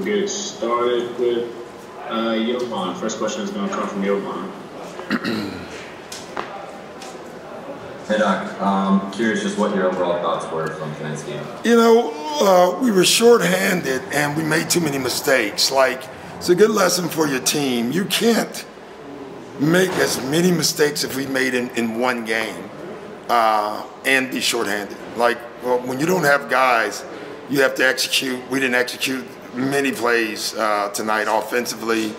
going to get started with Jovan. First question is going to come from Jovan. Hey Doc, curious just what your overall thoughts were from tonight's game. You know, we were shorthanded and we made too many mistakes. Like, it's a good lesson for your team. You can't make as many mistakes as we made in one game and be shorthanded. Like, well, when you don't have guys, you have to execute. We didn't execute many plays tonight offensively.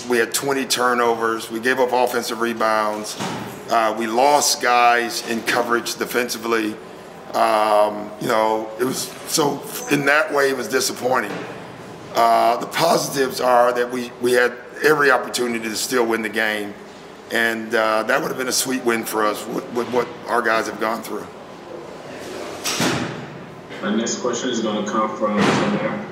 We had 20 turnovers. We gave up offensive rebounds. We lost guys in coverage defensively. You know, it was so in that way it was disappointing. The positives are that we had every opportunity to still win the game, and that would have been a sweet win for us with what our guys have gone through. My next question is going to come from Cormier.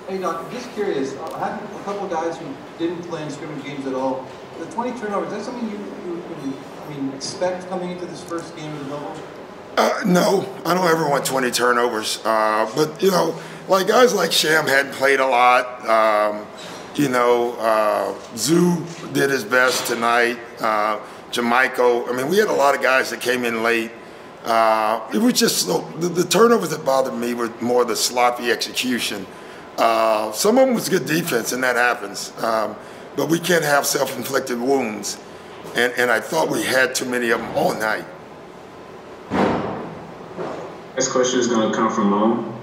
Hey Doc, just curious, I had a couple of guys who didn't play in scrimmage games at all. The 20 turnovers, is that something you expect coming into this first game of the Novo? No, I don't ever want 20 turnovers. But, you know, like guys like Shawn hadn't played a lot. You know, Zoo did his best tonight. Jamichael, I mean, we had a lot of guys that came in late. It was just the turnovers that bothered me were more the sloppy execution. Some of them was good defense, and that happens. But we can't have self-inflicted wounds. And I thought we had too many of them all night. Next question is going to come from Mo.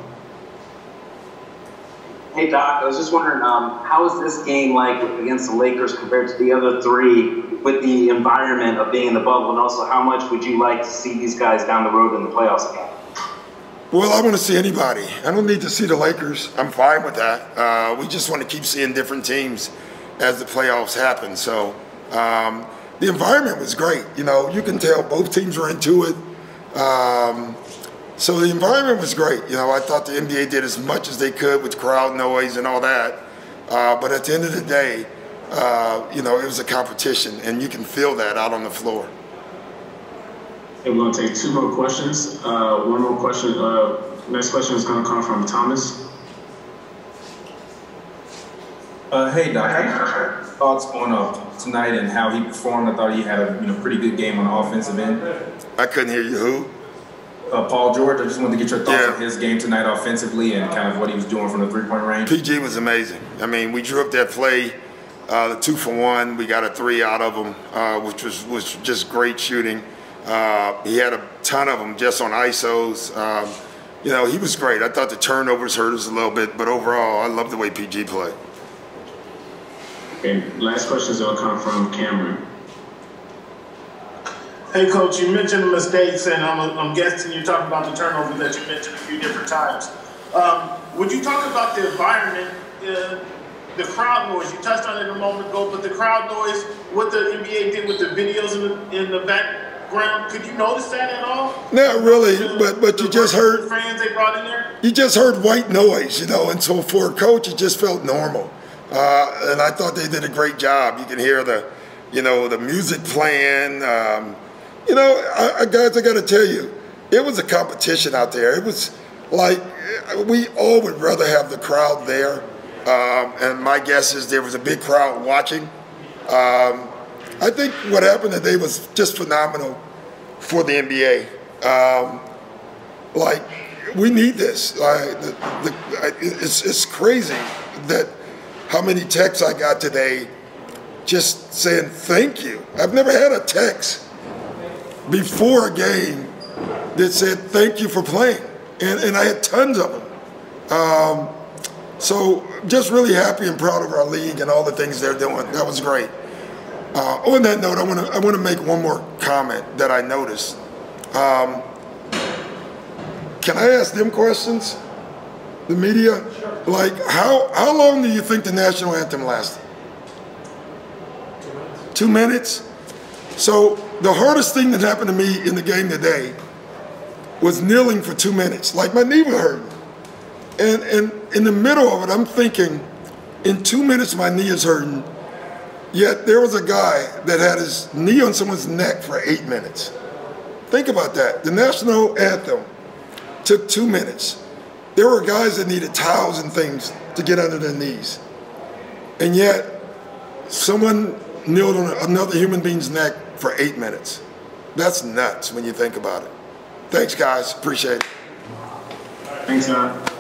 Hey Doc, I was just wondering, how is this game like against the Lakers compared to the other three with the environment of being in the bubble, and also how much would you like to see these guys down the road in the playoffs again? Well, I want to see anybody. I don't need to see the Lakers. I'm fine with that. We just want to keep seeing different teams as the playoffs happen. So the environment was great. You know, you can tell both teams were into it. So the environment was great. You know, I thought the NBA did as much as they could with crowd noise and all that. But at the end of the day, you know, it was a competition, and you can feel that out on the floor. Okay, we're going to take two more questions. One more question. Next question is going to come from Thomas. Hey Doc, I have thoughts on tonight and how he performed. I thought he had a pretty good game on the offensive end. I couldn't hear you. Who? Paul George. I just wanted to get your thoughts on his game tonight offensively and kind of what he was doing from the three-point range. PG was amazing. I mean, we drew up that play, the 2-for-1. We got a 3 out of him, which was just great shooting. He had a ton of them just on ISOs. You know, he was great. I thought the turnovers hurt us a little bit, but overall, I love the way PG played. Okay, last question is going to come from Cameron. Hey, Coach, you mentioned the mistakes, and I'm guessing you're talking about the turnovers that you mentioned a few different times. Would you talk about the environment, the crowd noise? You touched on it a moment ago, but the crowd noise, what the NBA did with the videos in the background, could you notice that at all? Not really, but you just heard fans they brought in there. You just heard white noise, you know, and so for a coach, it just felt normal. And I thought they did a great job. You can hear the music playing. You know, guys, I got to tell you, it was a competition out there. It was like we all would rather have the crowd there. And my guess is there was a big crowd watching. I think what happened today was just phenomenal for the NBA. Like, we need this. It's crazy that how many texts I got today just saying thank you. I've never had a text before a game that said thank you for playing, and I had tons of them. So just really happy and proud of our league and all the things they're doing. That was great. On that note, I want to make one more comment that I noticed. Can I ask them questions? The media? Like, how long do you think the national anthem lasted? 2 minutes? So the hardest thing that happened to me in the game today was kneeling for 2 minutes. Like, my knee was hurting. And in the middle of it, I'm thinking, in 2 minutes my knee is hurting, yet there was a guy that had his knee on someone's neck for 8 minutes. Think about that. The national anthem took 2 minutes. There were guys that needed towels and things to get under their knees. And yet, someone kneeled on another human being's neck for 8 minutes. That's nuts when you think about it. Thanks, guys. Appreciate it. Thanks, John.